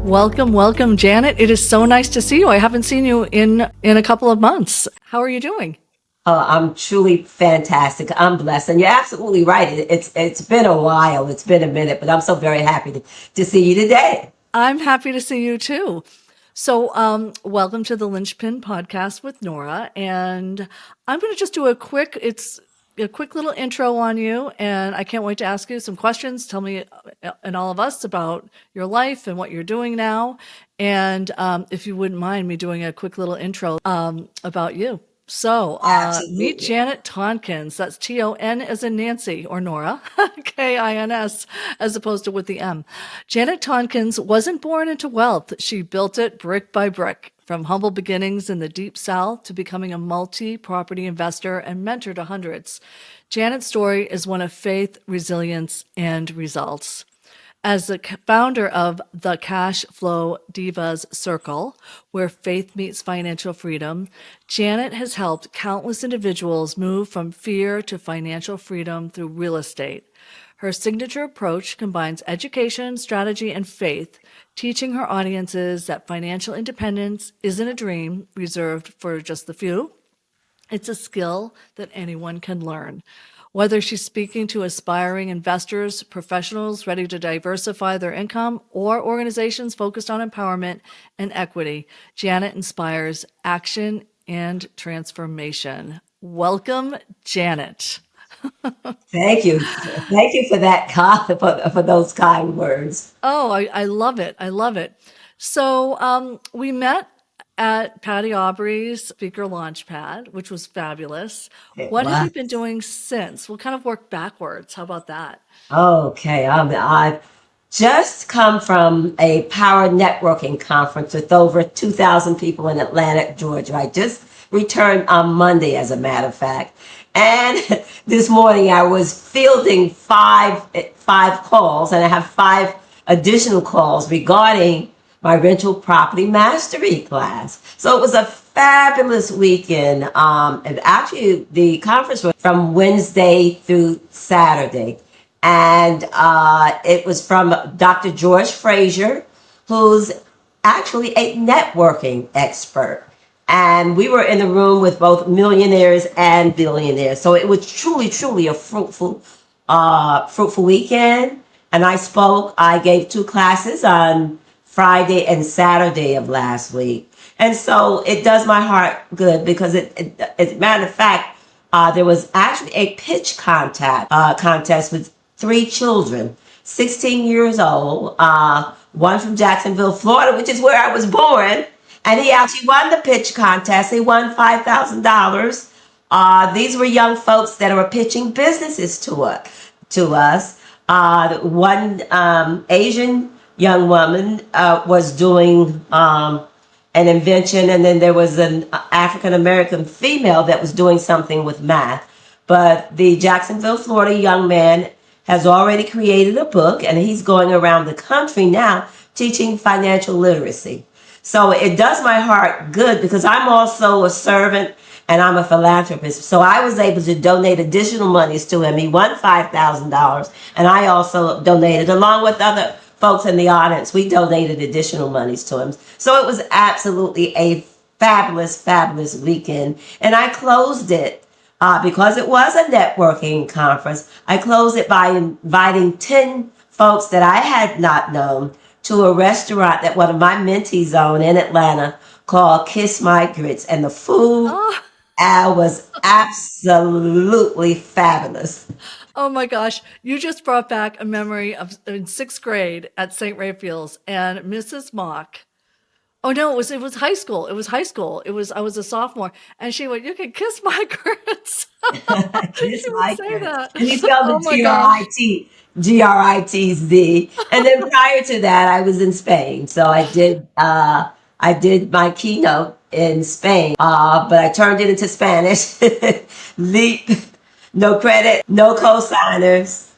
Welcome, welcome, Janet. It is so nice to see you. I haven't seen you in a couple of months. How are you doing? I'm truly fantastic. I'm blessed, and you're absolutely right. It's been a while. It's been a minute, but I'm so very happy to see you today. I'm happy to see you too. So, welcome to the Lynchpin Podcast with Nora, and I'm going to just do a quick little intro on you, and I can't wait to ask you some questions. Tell me and all of us about your life and what you're doing now, and if you wouldn't mind me doing a quick little intro about you. So, meet Absolutely. Janet Tonkins. That's Ton as in Nancy or Nora, Kins, as opposed to with the M. Janet Tonkins wasn't born into wealth. She built it brick by brick, from humble beginnings in the Deep South to becoming a multi-property investor and mentor to hundreds. Janet's story is one of faith, resilience, and results. As the founder of the Cash Flow Divas Circle, where faith meets financial freedom, Janet has helped countless individuals move from fear to financial freedom through real estate. Her signature approach combines education, strategy, and faith, teaching her audiences that financial independence isn't a dream reserved for just the few. It's a skill that anyone can learn. Whether she's speaking to aspiring investors, professionals ready to diversify their income, or organizations focused on empowerment and equity, Janet inspires action and transformation. Welcome, Janet. Thank you. Thank you for that for those kind words. Oh, I love it. I love it. So we met at Patty Aubrey's speaker launchpad, which was fabulous. It What have you was. been doing since? We'll kind of work backwards. How about that? Okay. I've just come from a power networking conference with over 2,000 people in Atlanta, Georgia. I just returned on Monday, as a matter of fact. And this morning I was fielding five calls, and I have five additional calls regarding my rental property mastery class. So it was a fabulous weekend. And actually, the conference was from Wednesday through Saturday. And it was from Dr. George Frazier, who's actually a networking expert. And we were in the room with both millionaires and billionaires. So it was truly, truly a fruitful weekend. And I gave two classes on Friday and Saturday of last week. And so it does my heart good because as a matter of fact, there was actually a pitch contest with three children, 16 years old, one from Jacksonville, Florida, which is where I was born. And he actually won the pitch contest. He won $5,000. These were young folks that were pitching businesses to us. One Asian young woman was doing an invention, and then there was an African American female that was doing something with math. But the Jacksonville, Florida young man has already created a book, and he's going around the country now teaching financial literacy. So it does my heart good because I'm also a servant and I'm a philanthropist. So I was able to donate additional monies to him. He won $5,000, and I also donated, along with other folks in the audience. We donated additional monies to him. So it was absolutely a fabulous, fabulous weekend. And I closed it because it was a networking conference. I closed it by inviting 10 folks that I had not known to a restaurant that one of my mentees own in Atlanta called Kiss My Grits. And the food Oh, was absolutely fabulous. oh my gosh. You just brought back a memory of in sixth grade at St. Raphael's and Mrs. Mock. Oh no, it was high school. It was high school. I was a sophomore. And she went, "You can kiss my grits." Kiss She would My say Grits. that. And he spelled Oh it my gosh. Gritz. And then prior to that, I was in Spain. So I did my keynote in Spain, but I turned it into Spanish. Leap, no credit, no cosigners,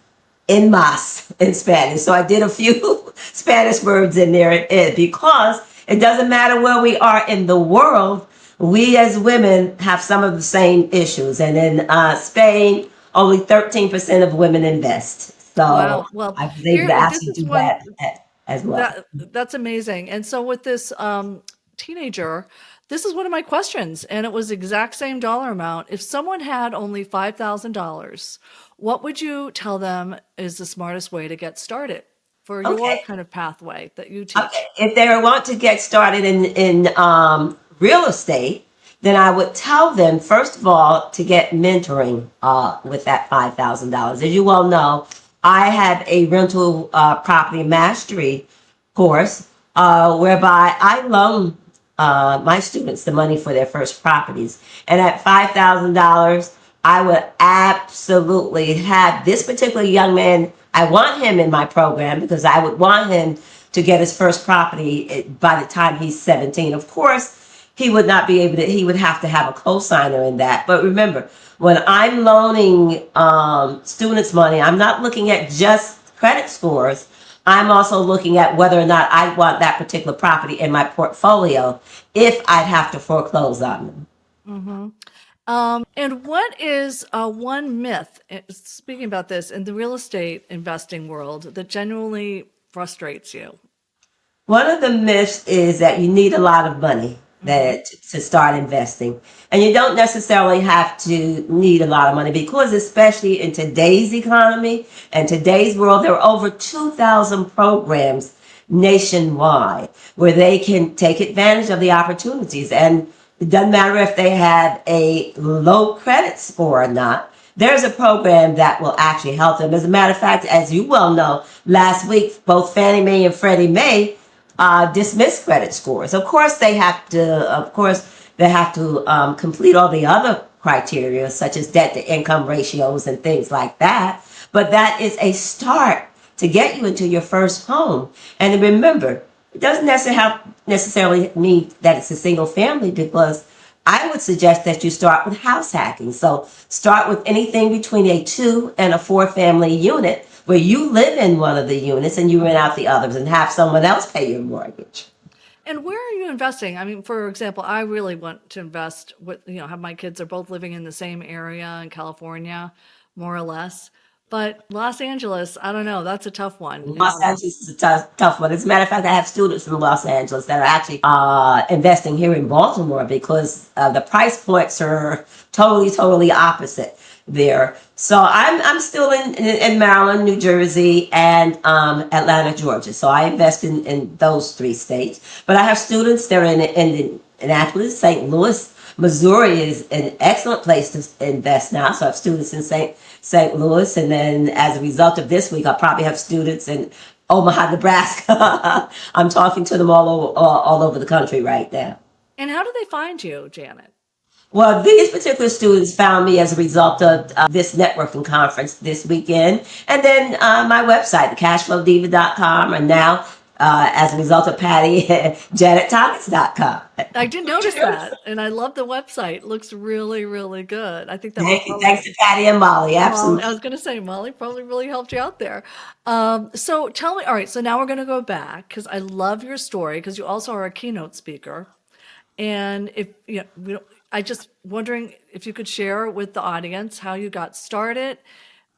en masse in Spanish. So I did a few Spanish words in there because it doesn't matter where we are in the world. We as women have some of the same issues. And in Spain, only 13% of women invest. So Wow. Well, I was able here to this actually is do one that. as well. That's amazing. And so with this teenager, this is one of my questions, and it was exact same dollar amount. If someone had only $5,000, what would you tell them is the smartest way to get started for your Okay. kind of pathway that you Okay. teach? If they want to get started in real estate, then I would tell them first of all to get mentoring with that $5,000. As you well know, I have a rental property mastery course whereby I loan my students the money for their first properties, and at $5,000, I would absolutely have this particular young man. I want him in my program because I would want him to get his first property by the time he's 17. Of course, he would not be able to, he would have to have a co-signer in that. But remember, when I'm loaning students money, I'm not looking at just credit scores. I'm also looking at whether or not I want that particular property in my portfolio if I'd have to foreclose on them. And what is one myth, speaking about this, in the real estate investing world that genuinely frustrates you? One of the myths is that you need a lot of money Hmm. to start investing. And you don't necessarily have to need a lot of money because, especially in today's economy and today's world, there are over 2,000 programs nationwide where they can take advantage of the opportunities. And it doesn't matter if they have a low credit score or not. There's a program that will actually help them. As a matter of fact, as you well know, last week, both Fannie Mae and Freddie Mae dismiss credit scores. Of course, they have to. Of course, they have to complete all the other criteria, such as debt to income ratios and things like that. But that is a start to get you into your first home. And remember, it doesn't necessarily mean that it's a single family, because I would suggest that you start with house hacking. So start with anything between a 2 and a 4 family unit where you live in one of the units and you rent out the others and have someone else pay your mortgage. And where are you investing? I mean, for example, I really want to invest with, have my kids are both living in the same area in California, more or less. But Los Angeles, I don't know, that's a tough one. Los Angeles is a tough one. As a matter of fact, I have students from Los Angeles that are actually investing here in Baltimore because the price points are totally opposite there. So I'm still in Maryland, New Jersey, and Atlanta, Georgia. So I invest in those 3 states. But I have students that are in Annapolis, St. Louis. Missouri is an excellent place to invest now. So I have students in St. Louis, and then as a result of this week, I'll probably have students in Omaha, Nebraska. I'm talking to them all over the country right now. And how do they find you, Janet? Well, these particular students found me as a result of this networking conference this weekend. And then my website, cashflowdiva.com, and now as a result of Patty, JanetTonkins.com. I did notice that, and I love the website. It looks really, really good. I think that will Thank you. probably Thanks to Patty and Molly. Molly, I Absolutely. was going to say Molly probably really helped you out there. So tell me, all right, so now we're going to go back because I love your story because you also are a keynote speaker. And if I just wondering if you could share with the audience how you got started,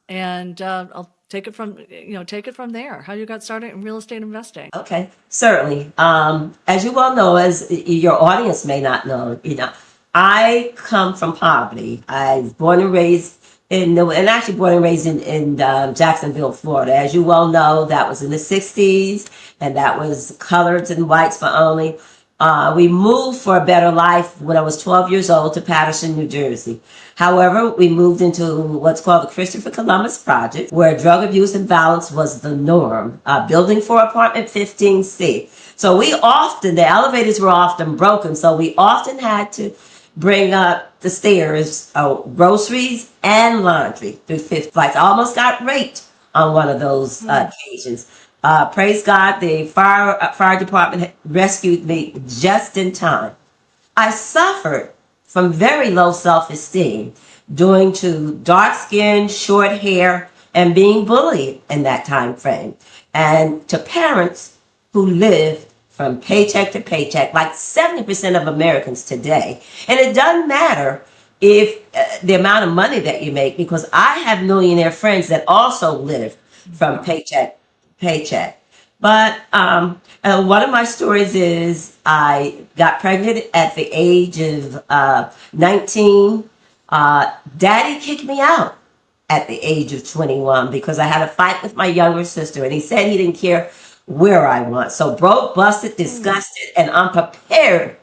and I'll take it from there. How you got started in real estate investing. Okay, certainly. As you well know, as your audience may not know, I come from poverty. I was born and raised and actually born and raised in Jacksonville, Florida. As you well know, that was in the 60s, and that was coloreds and whites for only. We moved for a better life when I was 12 years old to Paterson, New Jersey. However, we moved into what's called the Christopher Columbus Project, where drug abuse and violence was the norm. Building 4, apartment 15C. So the elevators were often broken, so we often had to bring up the stairs, groceries and laundry through 5th flights. I almost got raped on one of those occasions. Praise God, the fire department rescued me just in time. I suffered from very low self-esteem, due to dark skin, short hair, and being bullied in that time frame, and to parents who lived from paycheck to paycheck, like 70% of Americans today. And it doesn't matter if the amount of money that you make, because I have millionaire friends that also live from paycheck to paycheck. But one of my stories is I got pregnant at the age of 19. Daddy kicked me out at the age of 21 because I had a fight with my younger sister, and he said he didn't care where I went. So broke, busted, disgusted, and unprepared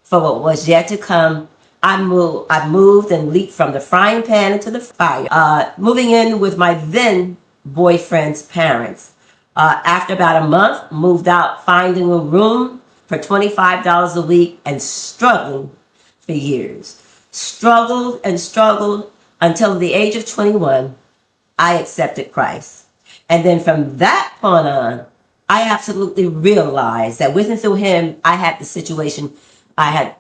for what was yet to come. I moved and leaped from the frying pan into the fire, moving in with my then boyfriend's parents. After about a month, moved out, finding a room for $25 a week and struggling for years. Struggled and struggled until the age of 21, I accepted Christ. And then from that point on, I absolutely realized that with and through him, I had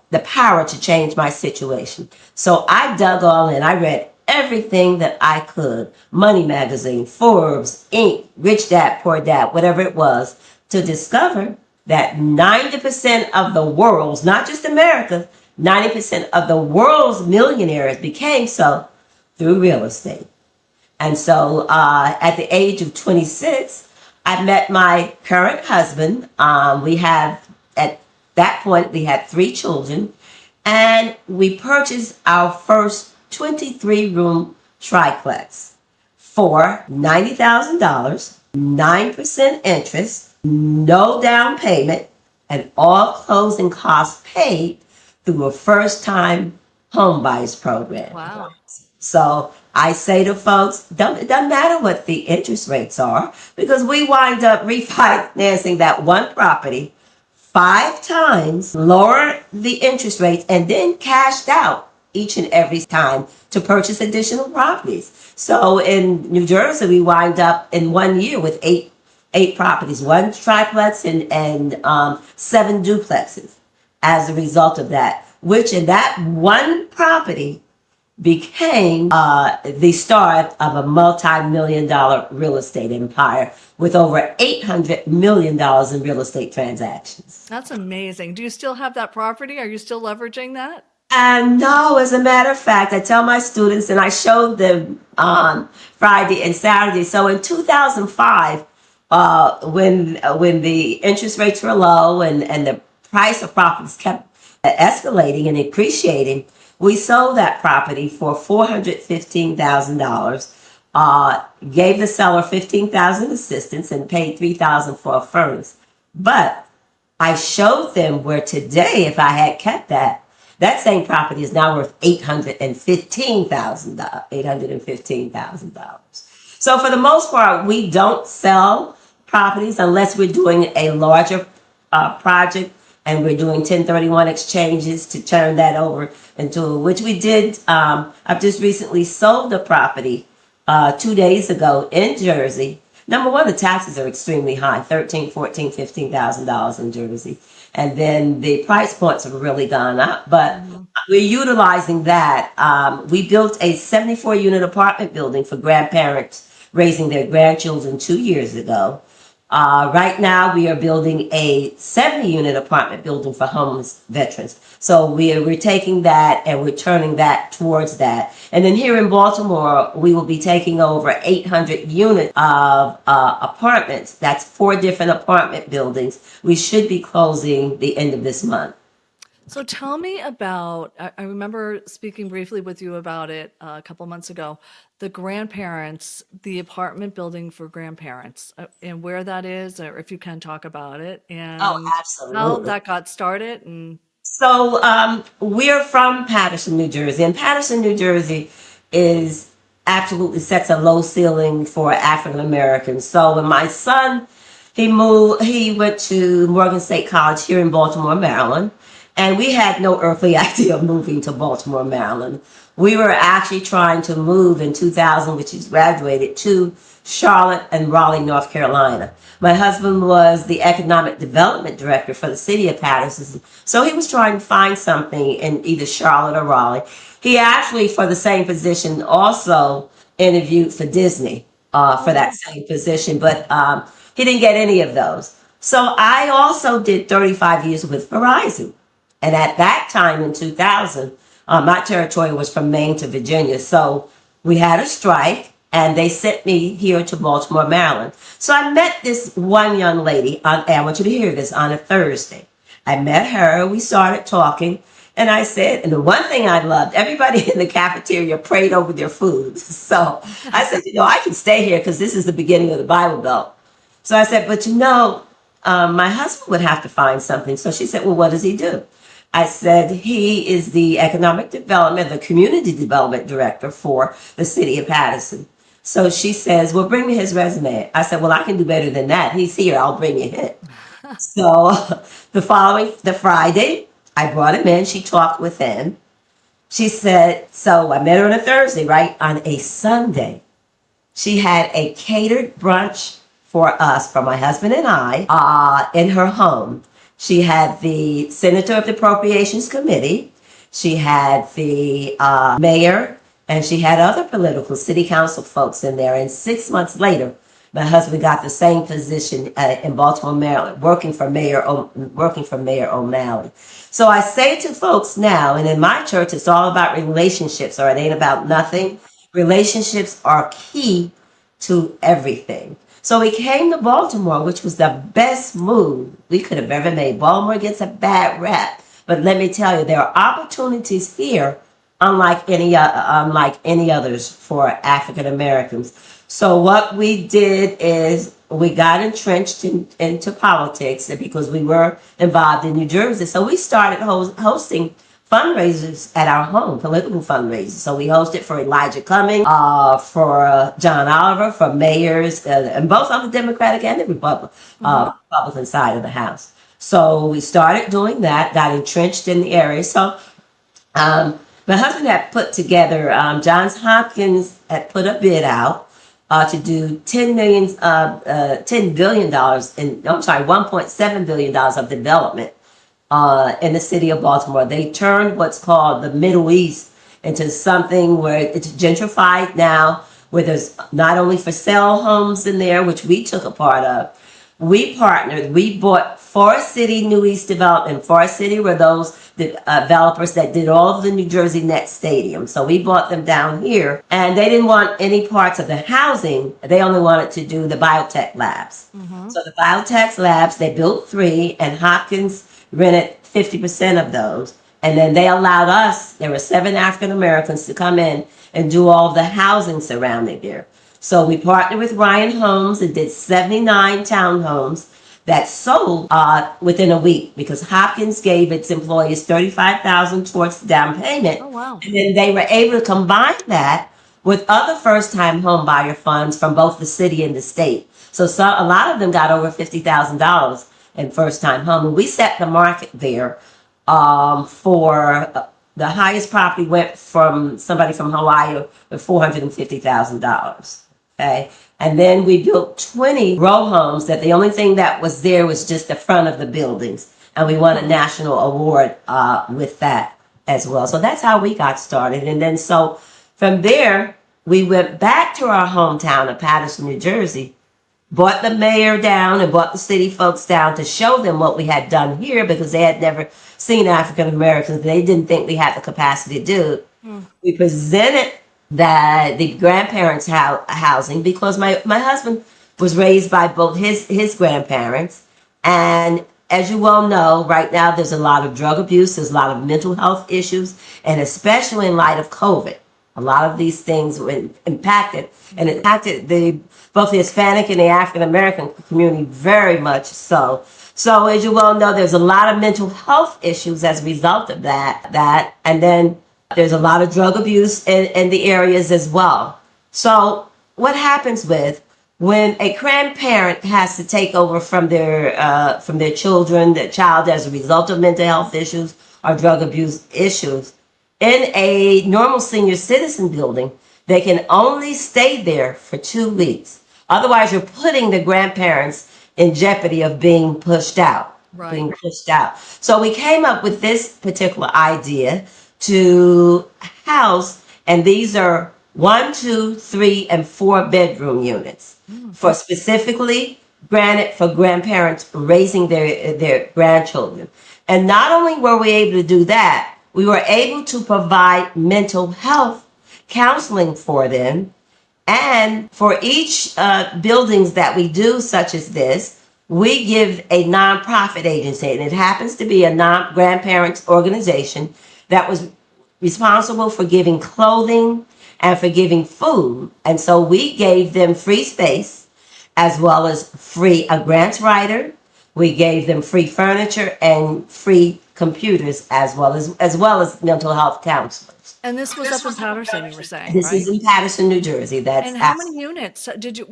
the power to change my situation. So I dug all in. I read everything that I could, Money Magazine, Forbes, Inc., Rich Dad, Poor Dad, whatever it was, to discover that 90% of the world's, not just America, 90% of the world's millionaires became so through real estate. And so at the age of 26, I met my current husband. At that point, we had 3 children, and we purchased our first 23-room triplex for $90,000, 9% interest, no down payment, and all closing costs paid through a first-time home buyers program. Wow. So I say to folks, it doesn't matter what the interest rates are, because we wind up refinancing that one property 5 times, lower the interest rates, and then cashed out each and every time to purchase additional properties. So in New Jersey, we wind up in 1 year with eight properties, one triplex and 7 duplexes as a result of that, which in that one property became the start of a multi-million-dollar real estate empire with over $800 million in real estate transactions. That's amazing. Do you still have that property? Are you still leveraging that? And no, as a matter of fact, I tell my students, and I showed them on Friday and Saturday. So in 2005, when the interest rates were low and the price of properties kept escalating and appreciating, we sold that property for $415,000. Gave the seller 15,000 assistance and paid 3,000 for a furnace. But I showed them where today, if I had kept that same property is now worth $815,000. $815,000. So for the most part, we don't sell properties unless we're doing a larger project and we're doing 1031 exchanges to turn that over into, which we did. I've just recently sold a property 2 days ago in Jersey. Number one, the taxes are extremely high, $13,000, $14,000, $15,000 in Jersey. And then the price points have really gone up, but we're utilizing that. We built a 74-unit apartment building for grandparents raising their grandchildren 2 years ago. Right now, we are building a 70-unit apartment building for homeless veterans. So we're taking that and we're turning that towards that. And then here in Baltimore, we will be taking over 800 units of apartments. That's 4 different apartment buildings. We should be closing the end of this month. So tell me about, I remember speaking briefly with you about it a couple months ago, the grandparents, the apartment building for grandparents, and where that is, or if you can talk about it, Oh, and how absolutely. that got started. And So we're from Paterson, New Jersey, and Paterson, New Jersey is absolutely sets a low ceiling for African Americans. So when my son, he went to Morgan State College here in Baltimore, Maryland, and we had no earthly idea of moving to Baltimore, Maryland. We were actually trying to move in 2000, which is graduated, to Charlotte and Raleigh, North Carolina. My husband was the economic development director for the city of Paterson. So he was trying to find something in either Charlotte or Raleigh. He actually, for the same position, also interviewed for Disney for that same position, but he didn't get any of those. So I also did 35 years with Verizon. And at that time in 2000, my territory was from Maine to Virginia. So we had a strike. and they sent me here to Baltimore, Maryland. So I met this one young lady and I want you to hear this, on a Thursday. I met her, we started talking, and I said, and the one thing I loved, everybody in the cafeteria prayed over their food. So I said, I can stay here because this is the beginning of the Bible Belt. So I said, but my husband would have to find something. So she said, well, what does he do? I said, he is the economic development, the community development director for the city of Patterson. So she says, well, bring me his resume. I said, well, I can do better than that. He's here. I'll bring you in. So the Friday, I brought him in. She talked with him. She said, so I met her on a Thursday, right? On a Sunday, she had a catered brunch for us, for my husband and I, in her home. She had the Senator of the Appropriations Committee. She had the mayor, and she had other political city council folks in there. And 6 months later, my husband got the same position in Baltimore, Maryland, working for Mayor O'Malley. So I say to folks now, and in my church, it's all about relationships, or it ain't about nothing. Relationships are key to everything. So we came to Baltimore, which was the best move we could have ever made. Baltimore gets a bad rap, but let me tell you, there are opportunities here unlike any others for African Americans. So what we did is we got entrenched into politics because we were involved in New Jersey. So we started hosting fundraisers at our home, political fundraisers. So we hosted for Elijah Cummings, for John Oliver, for mayors, and both on the Democratic and the Republican side of the House. So we started doing that, got entrenched in the area. So my husband had put together, Johns Hopkins had put a bid out to do $10 billion $1.7 billion of development in the city of Baltimore. They turned what's called the Middle East into something where it's gentrified now, where there's not only for sale homes in there, which we took a part of. We partnered. We bought Forest City New East Development. Forest City were those developers that did all of the New Jersey Nets Stadium. So we bought them down here, and they didn't want any parts of the housing. They only wanted to do the biotech labs. So the biotech labs, they built 3, and Hopkins rented 50% of those. And then they allowed us, there were 7 African Americans, to come in and do all the housing surrounding there. So we partnered with Ryan Homes and did 79 townhomes that sold within a week, because Hopkins gave its employees $35,000 towards the down payment. Oh, wow. And then they were able to combine that with other first-time home buyer funds from both the city and the state. So a lot of them got over $50,000 in first-time home. And we set the market there for the highest property went from somebody from Hawaii with $450,000. Okay. And then we built 20 row homes that the only thing that was there was just the front of the buildings. And we won a national award with that as well. So that's how we got started. And then so from there, we went back to our hometown of Patterson, New Jersey, brought the mayor down and brought the city folks down to show them what we had done here, because they had never seen African Americans. They didn't think we had the capacity to do it. We presented the grandparents' housing, because my husband was raised by both his grandparents. And as you well know, right now there's a lot of drug abuse, there's a lot of mental health issues, and especially in light of COVID, a lot of these things were impacted, and it impacted both the Hispanic and the African American community very much so. So as you well know, there's a lot of mental health issues as a result of that, and then there's a lot of drug abuse in the areas as well. So what happens when a grandparent has to take over from their children, their child, as a result of mental health issues or drug abuse issues, in a normal senior citizen building, they can only stay there for 2 weeks. Otherwise, you're putting the grandparents in jeopardy of being pushed out. Right. Being pushed out. So we came up with this particular idea to house, and these are 1, 2, 3, and 4 bedroom units for specifically granted for grandparents raising their grandchildren. And not only were we able to do that, we were able to provide mental health counseling for them And for each buildings that we do, such as this, we give a nonprofit agency, and it happens to be a grandparents organization that was responsible for giving clothing and for giving food. And so we gave them free space as well as free a grants writer. We gave them free furniture and free computers as well as mental health counselors. And this was up in Patterson, you were saying, This is right? in Patterson, New Jersey. That's And how many units did you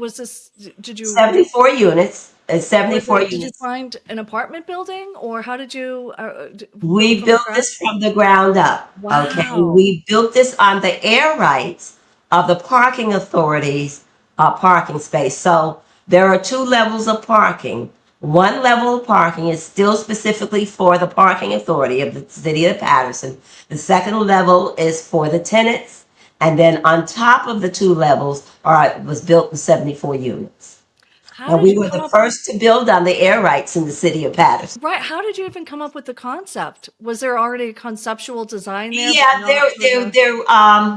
74 units. It's 74 did you units. find an apartment building, or how did you build it We from built scratch? this from the ground up. Okay. Wow. We built this on the air rights of the parking authorities parking space. So there are two levels of parking. One level of parking is still specifically for the parking authority of the city of Patterson. The second level is for the tenants. And then on top of the two levels was built the 74 units. How And did we you were come the up first to build on the air rights in the city of Patterson. right, how did you even come up with the concept? Was there already a conceptual design there, but Yeah, not for the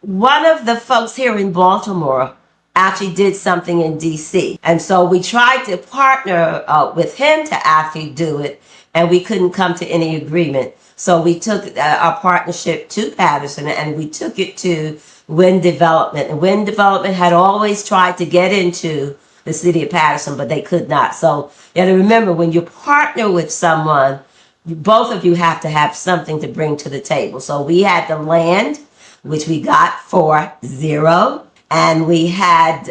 one of the folks here in Baltimore actually did something in DC. And so we tried to partner with him to actually do it, and we couldn't come to any agreement. So we took our partnership to Patterson and we took it to Wind Development. And Wind Development had always tried to get into the city of Patterson, but they could not. So you got to remember, when you partner with someone, both of you have to have something to bring to the table. So we had the land, which we got for zero, and we had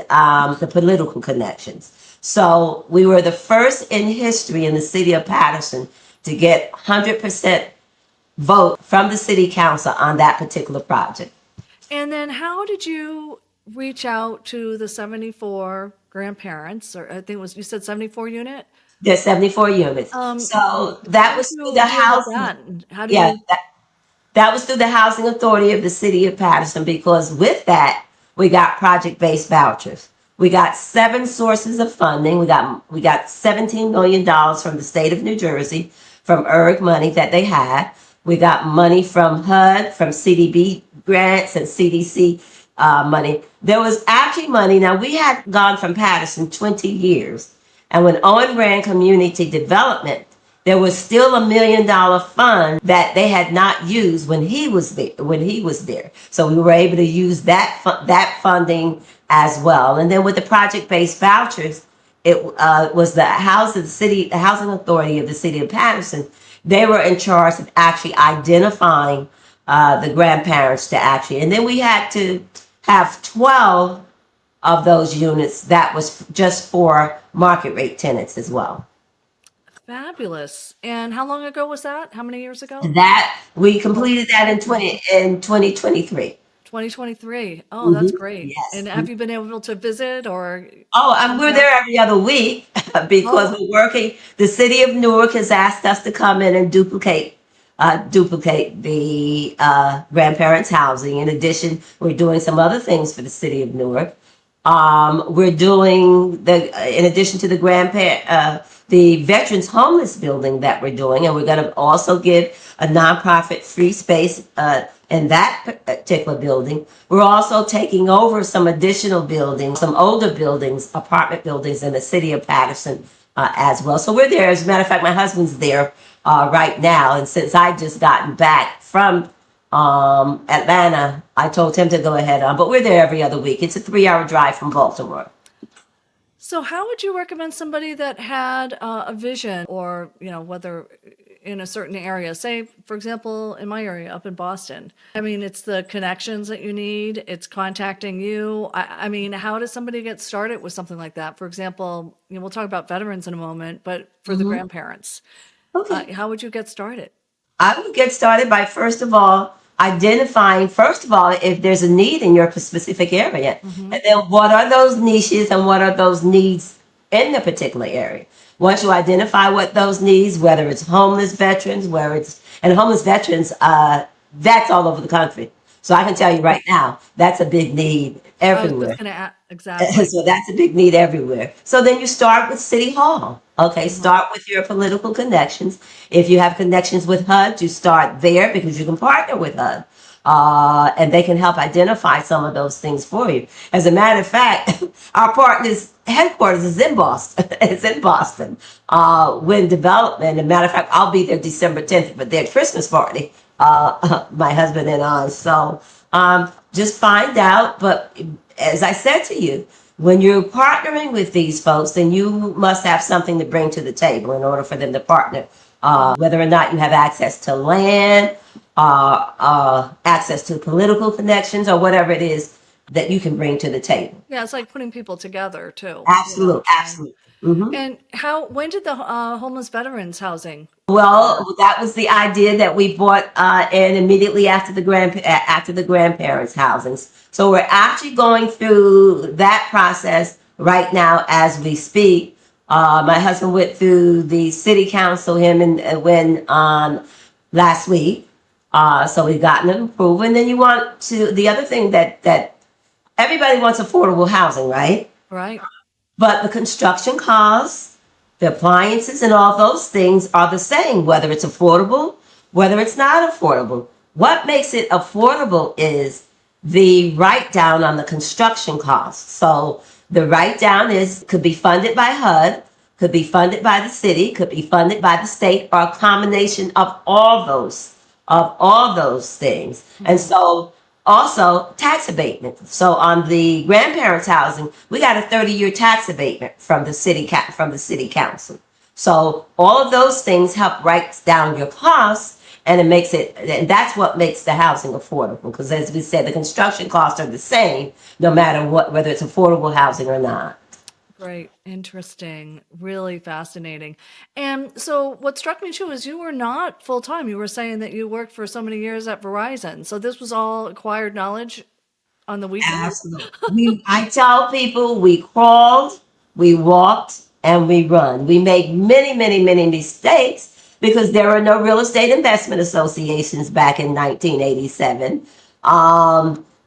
the political connections. So we were the first in history in the city of Patterson to get 100% vote from the city council on that particular project. And then how did you reach out to the 74 grandparents, or I think it was, you said 74 unit? There's 74 units. Um, So how that did was through you the deal with housing. that? And how do Yeah, you, that was through the housing authority of the city of Patterson, because with that we got project-based vouchers. We got 7 sources of funding. We got $17 million from the state of New Jersey from ERG money that they had. We got money from HUD, from CDB grants and CDC money. There was actually money. Now, we had gone from Patterson 20 years. And when Owen ran community development, there was still $1 million fund that they had not used when he was there. So we were able to use that funding as well. And then with the project-based vouchers, it was the housing authority of the city of Patterson. They were in charge of actually identifying the grandparents to actually, and then we had to have 12 of those units that was just for market rate tenants as well. fabulous. And how long ago was that? How many years ago? And that we Oh, completed that in 2023. 2023. Oh, that's great. Yes. And have you been able to visit or Oh, and come we're back? there every other week because Oh, we're working. The city of Newark has asked us to come in and duplicate the grandparents' housing. In addition, we're doing some other things for the city of Newark. We're doing in addition to the veterans homeless building that we're doing, and we're going to also give a nonprofit free space in that particular building. We're also taking over some additional buildings, some older buildings, apartment buildings in the city of Patterson as well. So we're there. As a matter of fact, my husband's there right now, and since I just gotten back from Atlanta, I told him to go ahead on, but we're there every other week. It's a 3-hour drive from Baltimore. so how would you recommend somebody that had a vision, or, whether in a certain area, say, for example, in my area up in Boston? I mean, it's the connections that you need, it's contacting you. I mean, how does somebody get started with something like that? For example, we'll talk about veterans in a moment, but for the grandparents, Okay. how would you get started? I would get started by first of all identifying, first of all, if there's a need in your specific area. Hmm. And then what are those niches and what are those needs in the particular area? Once you identify what those needs, whether it's homeless veterans, and homeless veterans, that's all over the country. So I can tell you right now, that's a big need I was just everywhere. going to exactly. So that's a big need everywhere. So then you start with City Hall. Okay, Mhm. start with your political connections. If you have connections with HUD, you start there because you can partner with HUD. and they can help identify some of those things for you. As a matter of fact, our partner's headquarters is in Boston. It's in Boston. When development, as a matter of fact, I'll be there December 10th for their Christmas party, my husband and I. So just find out. But as I said to you, when you're partnering with these folks, then you must have something to bring to the table in order for them to partner. Whether or not you have access to land, access to political connections, or whatever it is that you can bring to the table. Yeah, it's like putting people together too. Absolutely, absolutely. And when did the homeless veterans housing? Well, that was the idea that we bought in immediately after the grandparents' housings. So we're actually going through that process right now as we speak. My husband went through the city council, him and when last week. So we've gotten an approval. And then the other thing that everybody wants affordable housing, right? Right. But the construction costs, the appliances, and all those things are the same, whether it's affordable, whether it's not affordable. What makes it affordable is the write down on the construction costs. So the write down could be funded by HUD, could be funded by the city, could be funded by the state, or a combination of all those things. And so also tax abatement. So on the grandparents' housing, we got a 30-year tax abatement from the city council. So all of those things help write down your costs, and and that's what makes the housing affordable. Because as we said, the construction costs are the same no matter whether it's affordable housing or not. Great. Interesting. Really fascinating. And so what struck me too is you were not full time. You were saying that you worked for so many years at Verizon. So this was all acquired knowledge on the weekends? Absolutely. I tell people we crawled, we walked, and we run. We made many, many, many mistakes because there were no real estate investment associations back in 1987.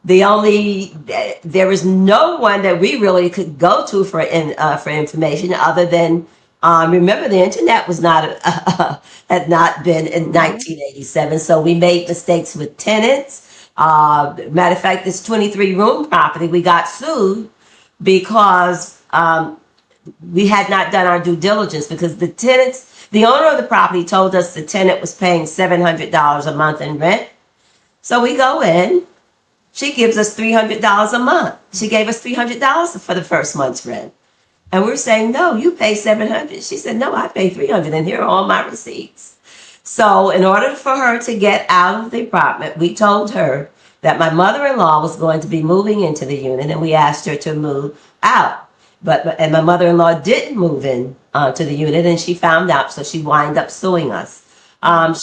There was no one that we really could go to for information other than remember the internet was not had not been in 1987, so we made mistakes with tenants. Matter of fact, this 23-room property, we got sued because we had not done our due diligence because the owner of the property told us the tenant was paying $700 a month in rent. So we go in, she gives us $300 a month. She gave us $300 for the first month's rent. And we're saying, no, you pay $700. She said, no, I pay $300 and here are all my receipts. So in order for her to get out of the apartment, we told her that my mother-in-law was going to be moving into the unit and we asked her to move out. And my mother-in-law didn't move in to the unit and she found out, so she wound up suing us.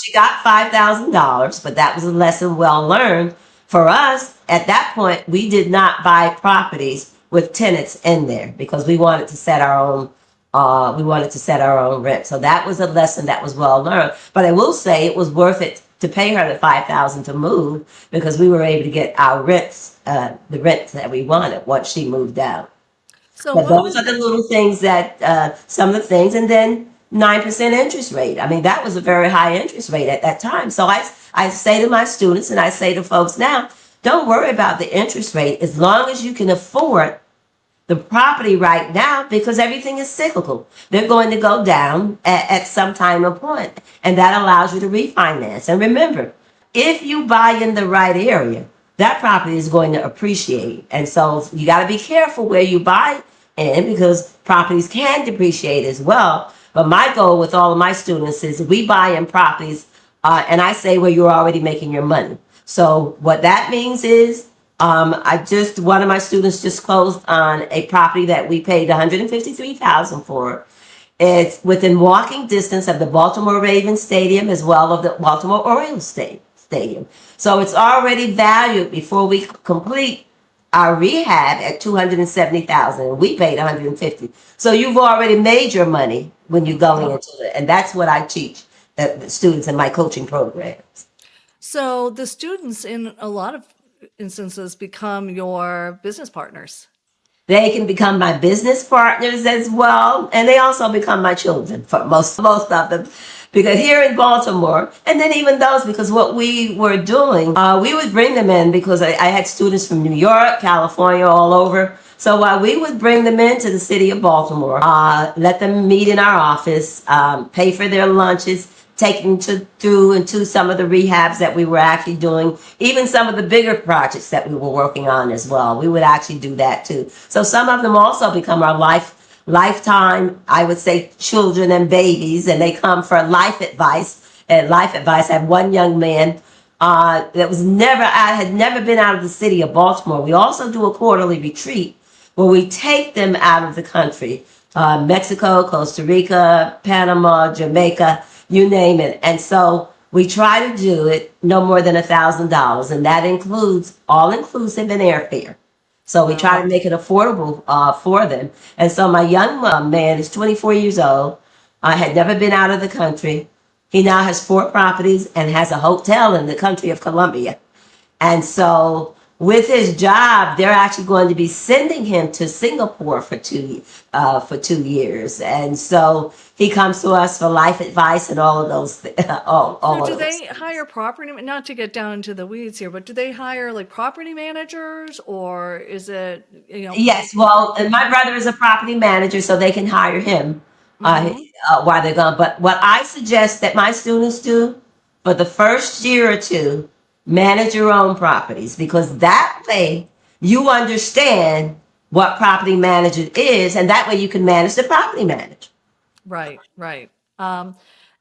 She got $5,000, but that was a lesson well learned. For us, at that point, we did not buy properties with tenants in there because we wanted to set our own rent. So that was a lesson that was well learned. But I will say it was worth it to pay her the $5,000 to move because we were able to get our rents, the rents that we wanted once she moved out. So but those are the little things that some of the things, and then 9% interest rate. I mean, that was a very high interest rate at that time. So I say to my students and I say to folks now, don't worry about the interest rate as long as you can afford the property right now because everything is cyclical. They're going to go down at some time or point, and that allows you to refinance. And remember, if you buy in the right area, that property is going to appreciate. And so you got to be careful where you buy in because properties can depreciate as well. But my goal with all of my students is we buy in properties, and I say where you're already making your money. So what that means is one of my students just closed on a property that we paid $153,000 for. It's within walking distance of the Baltimore Ravens Stadium as well as the Baltimore Orioles Stadium. So it's already valued before we complete our rehab at $270,000. We paid $150,000. So you've already made your money when you're going into it, and that's what I teach the students in my coaching programs. So the students, in a lot of instances, become your business partners. They can become my business partners as well, and they also become my children for most of them. Because here in Baltimore, and then even those, because what we were doing, we would bring them in because I had students from New York, California, all over. So we would bring them into the city of Baltimore, let them meet in our office, pay for their lunches, take them through into some of the rehabs that we were actually doing, even some of the bigger projects that we were working on as well. We would actually do that too. So some of them also become our lifetime, I would say, children and babies, and they come for life advice. And life advice, I have one young man that had never been out of the city of Baltimore. We also do a quarterly retreat where we take them out of the country, Mexico, Costa Rica, Panama, Jamaica, you name it. And so we try to do it no more than $1,000, and that includes all inclusive and airfare. So we try to make it affordable for them. And so my young man is 24 years old, had never been out of the country. He now has 4 properties and has a hotel in the country of Colombia. And so with his job, they're actually going to be sending him to Singapore for 2 years. And so he comes to us for life advice and all of those things. So do they hire property, not to get down into the weeds here, but do they hire like property managers, or is it, Yes, well, and my brother is a property manager, so they can hire him while they're gone. But what I suggest that my students do for the first year or two, manage your own properties, because that way you understand what property manager is, and that way you can manage the property manager. Right, right. And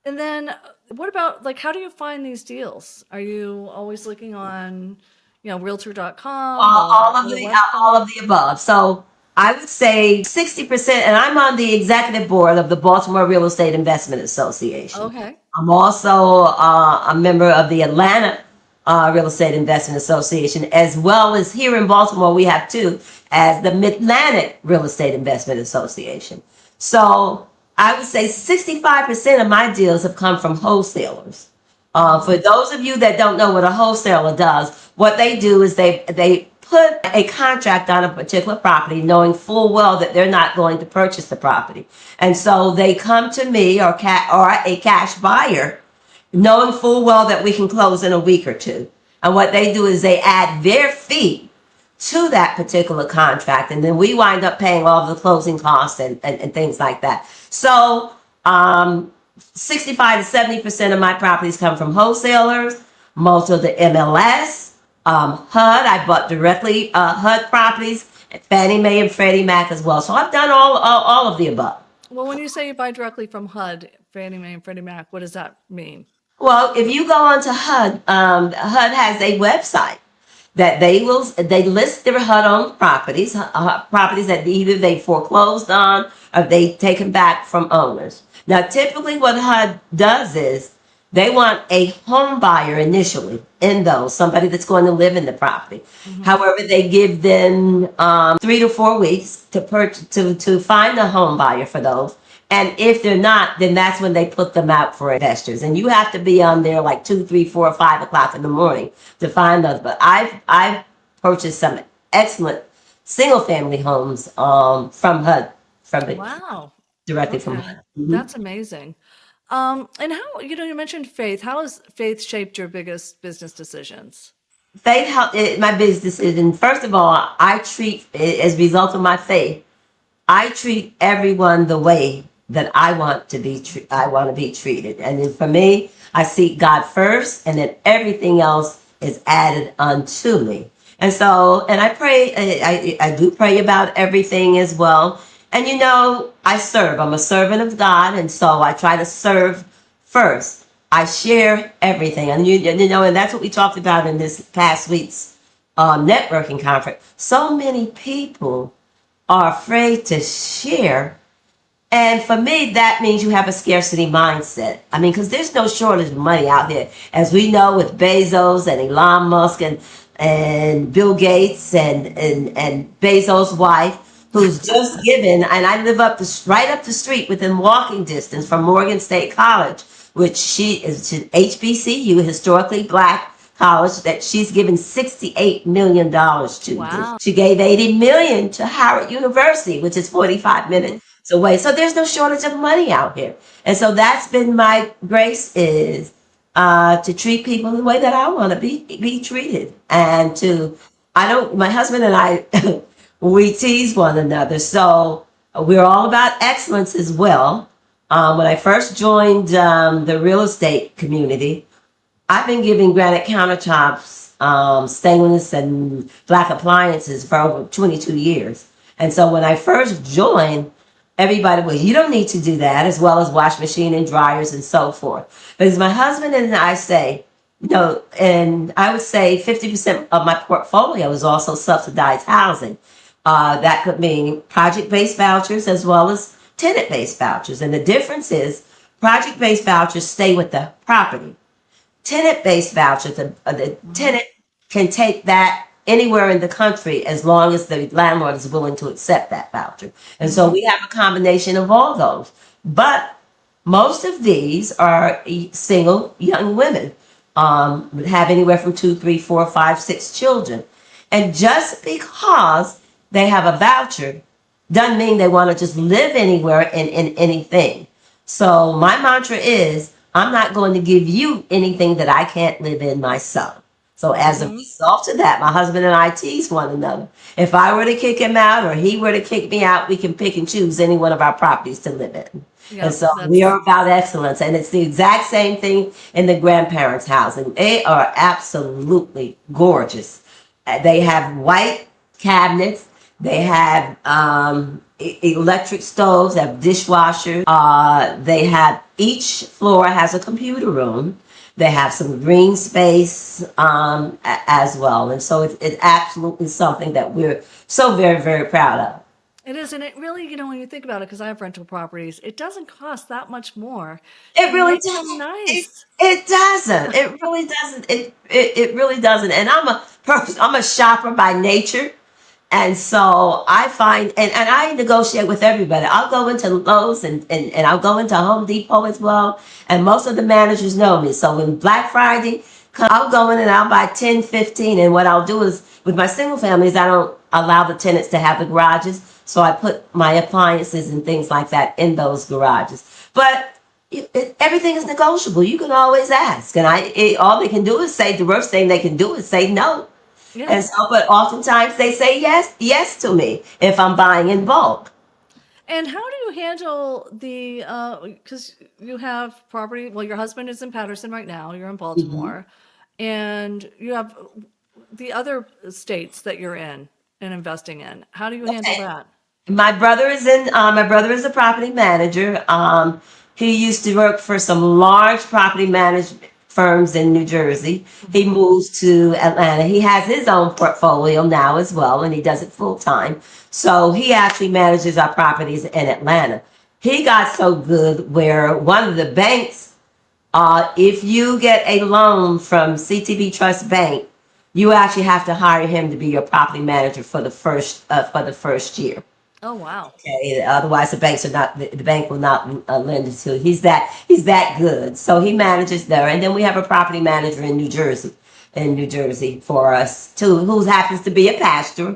then what about like how do you find these deals? Are you always looking on, realtor.com or the All website? of the above. So I would say 60%, and I'm on the executive board of the Baltimore Real Estate Investment Association. Okay. I'm also a member of the Atlanta Real Estate Investment Association, as well as here in Baltimore, we have two, as the Mid-Atlantic Real Estate Investment Association. So I would say 65% of my deals have come from wholesalers. For those of you that don't know what a wholesaler does, what they do is they put a contract on a particular property, knowing full well that they're not going to purchase the property, and so they come to me or a cash buyer, knowing full well that we can close in a week or two. And what they do is they add their fee to that particular contract, and then we wind up paying all the closing costs and things like that. So 65 to 70% of my properties come from wholesalers, most of the MLS, HUD. I bought directly HUD properties, Fannie Mae and Freddie Mac as well. So I've done all of the above. Well, when you say you buy directly from HUD, Fannie Mae and Freddie Mac, what does that mean? Well, if you go onto HUD, HUD has a website that they list their HUD-owned properties, properties that either they foreclosed on or they taken back from owners. Now, typically what HUD does is they want a home buyer initially in those, somebody that's going to live in the property. However, they give them 3 to 4 weeks to find a home buyer for those. And if they're not, then that's when they put them out for investors. And you have to be on there like 2, 3, 4, 5 o'clock in the morning to find those. But I've purchased some excellent single family homes from HUD, Wow. directly from Okay. HUD. That's amazing. And how, you mentioned faith. How has faith shaped your biggest business decisions? Faith helped my business decision. First of all, I treat, as a result of my faith, I treat everyone the way that I want to be. I want to be treated, and then for me, I seek God first, and then everything else is added unto me. And so, and I pray. I do pray about everything as well. And I serve. I'm a servant of God, and so I try to serve first. I share everything, and and that's what we talked about in this past week's networking conference. So many people are afraid to share. And for me, that means you have a scarcity mindset. I mean, because there's no shortage of money out there. As we know with Bezos and Elon Musk and Bill Gates and Bezos' wife, who's just given, and I live right up the street within walking distance from Morgan State College, which she is HBCU, historically black college, that she's given $68 million to. Wow. She gave $80 million to Howard University, which is 45 minutes away. So there's no shortage of money out here. And so that's been my grace is to treat people the way that I want to be treated. And to, I don't, my husband and I, we tease one another. So we're all about excellence as well. When I first joined the real estate community, I've been giving granite countertops, stainless and black appliances for over 22 years. And so when I first joined, everybody was, you don't need to do that, as well as wash machine and dryers and so forth. But as my husband and I say, no, and I would say 50% of my portfolio is also subsidized housing. That could mean project-based vouchers as well as tenant-based vouchers. And the difference is project-based vouchers stay with the property. Tenant-based vouchers, the tenant can take that anywhere in the country as long as the landlord is willing to accept that voucher. And so we have a combination of all those. But most of these are single young women, have anywhere from 2, 3, 4, 5, 6 children. And just because they have a voucher doesn't mean they want to just live anywhere in anything. So my mantra is, I'm not going to give you anything that I can't live in myself. So as a result of that, my husband and I tease one another. If I were to kick him out or he were to kick me out, we can pick and choose any one of our properties to live in. And Yep, so we that's are about excellence. And it's the exact same thing in the grandparents' housing. They are absolutely gorgeous. They have white cabinets. They have electric stoves, they have dishwashers. They have, each floor has a computer room. They have some green space as well. And so it's absolutely something that we're so very, very proud of. it is, and it really, when you think about it, because I have rental properties, it doesn't cost that much more It to really make them doesn't. nice. It doesn't. It really doesn't. It really doesn't. And I'm a person, I'm a shopper by nature. And so I find, and I negotiate with everybody. I'll go into Lowe's and I'll go into Home Depot as well. And most of the managers know me. So when Black Friday comes, I'll go in and I'll buy 10, 15. And what I'll do is with my single families, I don't allow the tenants to have the garages. So I put my appliances and things like that in those garages. But everything is negotiable. You can always ask. And all they can do is say, the worst thing they can do is say no. Yeah. And so, but oftentimes they say yes to me if I'm buying in bulk. And how do you handle the, because you have property, well, your husband is in Patterson right now, you're in Mhm. Baltimore, and you have the other states that you're in and investing in. How do you handle Okay. that? My brother is in. My brother is a property manager. He used to work for some large property management firms in New Jersey. He Hmm. moved to Atlanta. He has his own portfolio now as well, and he does it full time. So he actually manages our properties in Atlanta. He got so good where one of the banks, if you get a loan from CTB Trust Bank, you actually have to hire him to be your property manager for the first year. Oh, wow. Okay, otherwise the bank will not lend it to. He's that good. So he manages there, and then we have a property manager in New Jersey for us too, who happens to be a pastor,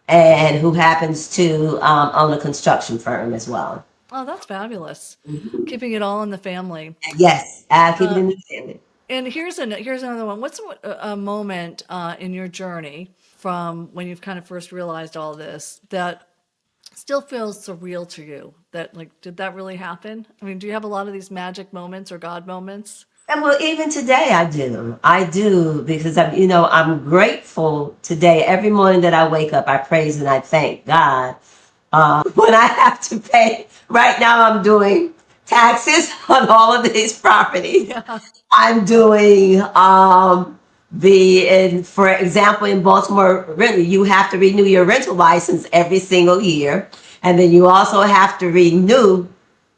and who happens to own a construction firm as well. Oh, that's fabulous. Keeping it all in the family. Yes, keep it in the family. And here's another one. What's a moment in your journey from when you've kind of first realized all this that still feels surreal to you? That like, did that really happen? I mean, do you have a lot of these magic moments or God moments? And well, even today I do. I do because I'm grateful today. Every morning that I wake up, I praise and I thank God. When I have to pay, right now I'm doing taxes on all of these properties. Yeah. I'm doing for example, in Baltimore, really, you have to renew your rental license every single year, and then you also have to renew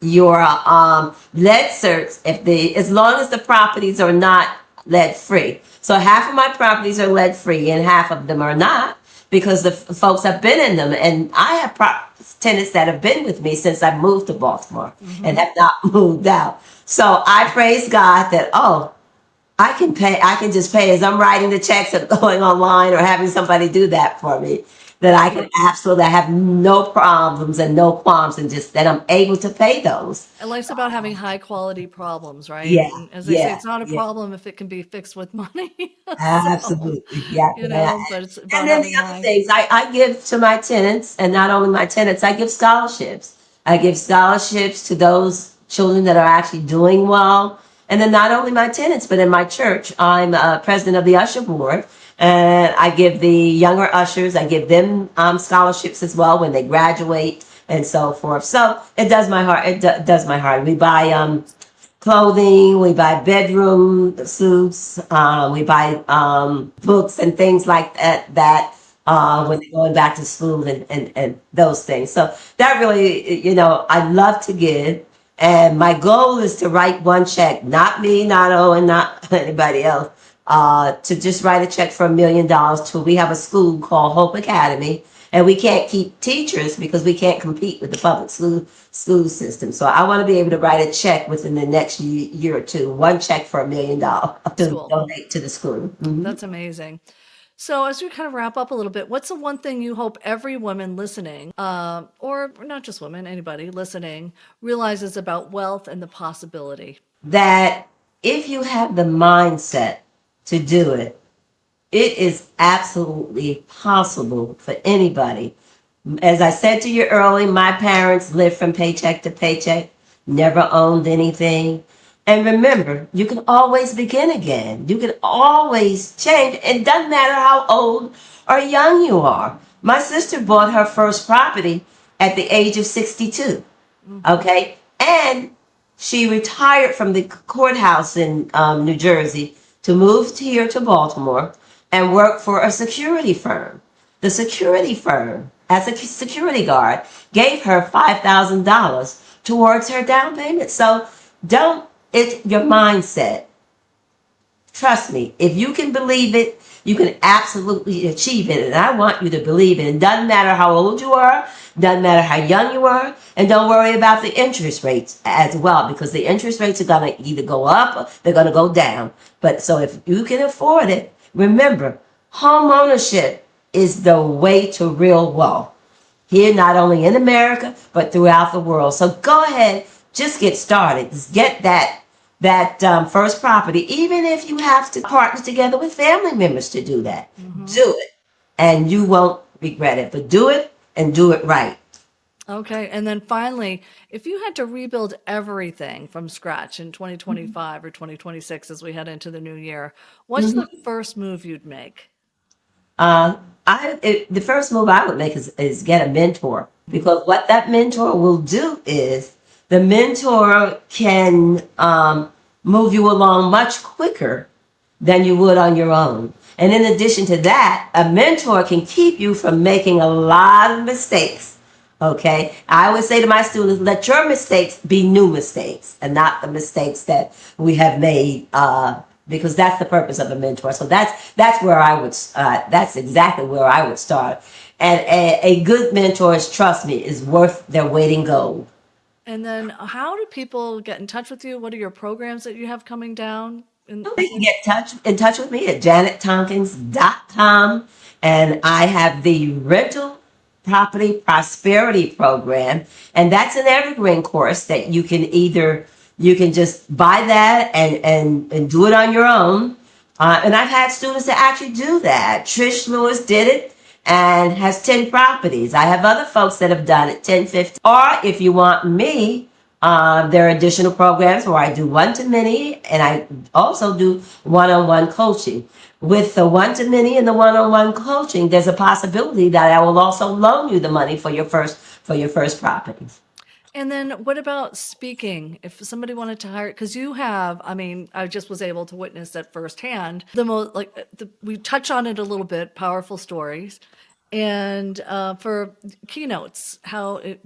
your lead certs as long as the properties are not lead free. So half of my properties are lead free, and half of them are not because the folks have been in them, and I have tenants that have been with me since I moved to Baltimore and Hmm. have not moved out. So I praise God that, I can pay. I can just pay as I'm writing the checks and going online or having somebody do that for me. that I can absolutely, I have no problems and no qualms, and just that I'm able to pay those. And life's about having high quality problems, right? Yeah, And as they say, yeah, it's not a yeah. problem if it can be fixed with money. So, Absolutely. Yeah. but it's And about then the having other high. things I give to my tenants, and not only my tenants, I give scholarships. I give scholarships to those children that are actually doing well. And then not only my tenants, but in my church, I'm president of the usher board. And I give the younger ushers, I give them scholarships as well when they graduate and so forth. So it does my heart. Does my heart. We buy clothing, we buy bedroom suits, we buy books and things like that, when they're going back to school, and those things. So that really, I love to give. And my goal is to write one check, not me, not Owen, not anybody else, to just write a check for $1 million to, we have a school called Hope Academy, and we can't keep teachers because we can't compete with the public school system. So I want to be able to write a check within the next year or two, one check for $1 million to School. donate to the school. Mhm. That's amazing. So, as we kind of wrap up a little bit, what's the one thing you hope every woman listening, or not just women, anybody listening, realizes about wealth and the possibility? That if you have the mindset to do it, it is absolutely possible for anybody. As I said to you earlier, my parents lived from paycheck to paycheck, never owned anything. And remember, you can always begin again. You can always change. It doesn't matter how old or young you are. My sister bought her first property at the age of 62. Okay. And she retired from the courthouse in New Jersey to move here to Baltimore and work for a security firm. The security firm, as a security guard, gave her $5,000 towards her down payment. So don't, it's your mindset. Trust me, if you can believe it, you can absolutely achieve it. And I want you to believe it. It doesn't matter how old you are, doesn't matter how young you are, and don't worry about the interest rates as well, because the interest rates are going to either go up or they're going to go down. But so if you can afford it, remember, home ownership is the way to real wealth here, not only in America, but throughout the world. So go ahead, just get started. Just get that first property, even if you have to partner together with family members to do that. Mm-hmm. Do it, and you won't regret it. But do it and do it right. Okay. And then finally, if you had to rebuild everything from scratch in 2025 or 2026 as we head into the new year, what's the first move you'd make? Uh, the first move I would make is get a mentor, because what that mentor will do is the mentor can move you along much quicker than you would on your own. And in addition to that, a mentor can keep you from making a lot of mistakes. Okay. I always say to my students, let your mistakes be new mistakes and not the mistakes that we have made, because that's the purpose of a mentor. So that's where I would, that's exactly where I would start. And a good mentor, trust me, is worth their weight in gold. And then how do people get in touch with you? What are your programs that you have coming down? They can get in touch with me at janettonkins.com. And I have the rental property prosperity program. And that's an evergreen course that you can just buy that and do it on your own. And I've had students that actually do that. Trish Lewis did it and has 10 properties. I have other folks that have done it, 10, 15. Or if you want me, there are additional programs where I do one-to-many, and I also do one-on-one coaching. With the one-to-many and the one-on-one coaching, there's a possibility that I will also loan you the money for your first property. And then what about speaking? If somebody wanted to hire, because you have, I mean, I just was able to witness that firsthand. The most, we touch on it a little bit, powerful stories. And for keynotes,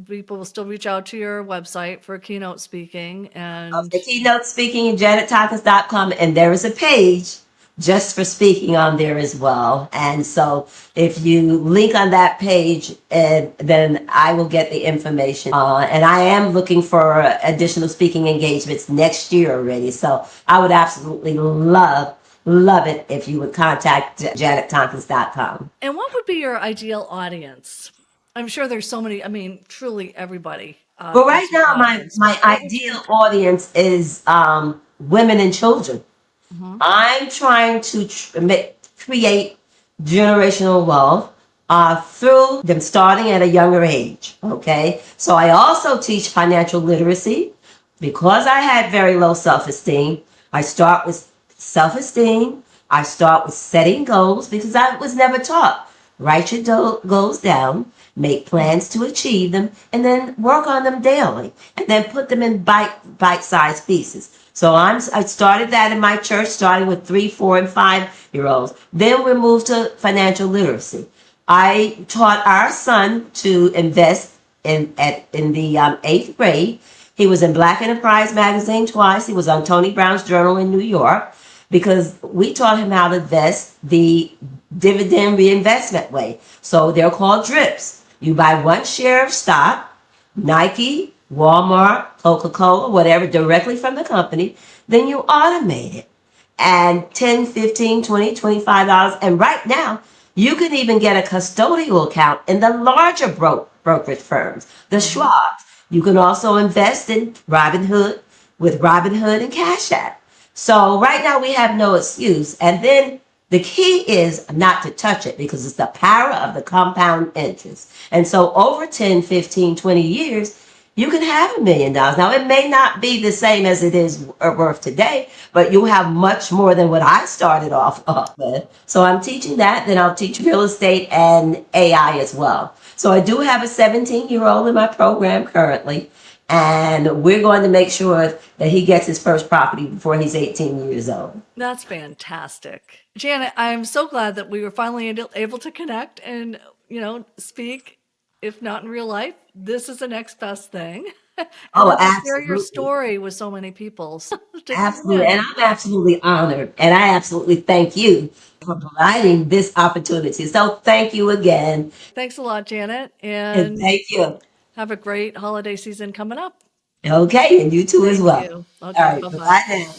people will still reach out to your website for keynote speaking. And The keynote speaking at janettonkins.com, and there is a page just for speaking on there as well. And so if you link on that page, and then I will get the information. And I am looking for additional speaking engagements next year already. So I would absolutely love it if you would contact janettonkins.com. And what would be your ideal audience? I'm sure there's so many, I mean, truly everybody But right is your now, audience, my but what would ideal you? audience is women and children. Mhm. I'm trying to create generational wealth through them starting at a younger age. Okay, so I also teach financial literacy because I had very low self esteem. I start with self esteem. I start with setting goals because I was never taught. Write your goals down, make plans to achieve them, and then work on them daily, and then put them in bite-sized pieces. So I started that in my church, starting with 3, 4, and 5 year olds. Then we moved to financial literacy. I taught our son to invest in the eighth grade. He was in Black Enterprise magazine twice. He was on Tony Brown's Journal in New York because we taught him how to invest the dividend reinvestment way. So they're called DRIPs. You buy one share of stock, Nike, Walmart, Coca-Cola, whatever, directly from the company, then you automate it. And 10, 15, 20, $25. And right now, you can even get a custodial account in the larger brokerage firms, the Mhm. Schwabs. You can also invest in Robinhood with Robinhood and Cash App. So right now we have no excuse. And then the key is not to touch it because it's the power of the compound interest. And so over 10, 15, 20 years, you can have $1 million. Now, it may not be the same as it is worth today, but you'll have much more than what I started off with. So I'm teaching that. Then I'll teach real estate and AI as well. So I do have a 17-year-old in my program currently, and we're going to make sure that he gets his first property before he's 18 years old. That's fantastic. Janet, I'm so glad that we were finally able to connect and, speak, if not in real life. This is the next best thing. And Oh, then to share your absolutely. story with so many people. So to tune Absolutely. And in. I'm absolutely honored. And I absolutely thank you for providing this opportunity. So thank you again. Thanks a lot, Janet, And and thank you. have a great holiday season coming up. Okay. And you too as Thank well. you. All Okay, right. bye Bye bye. bye now.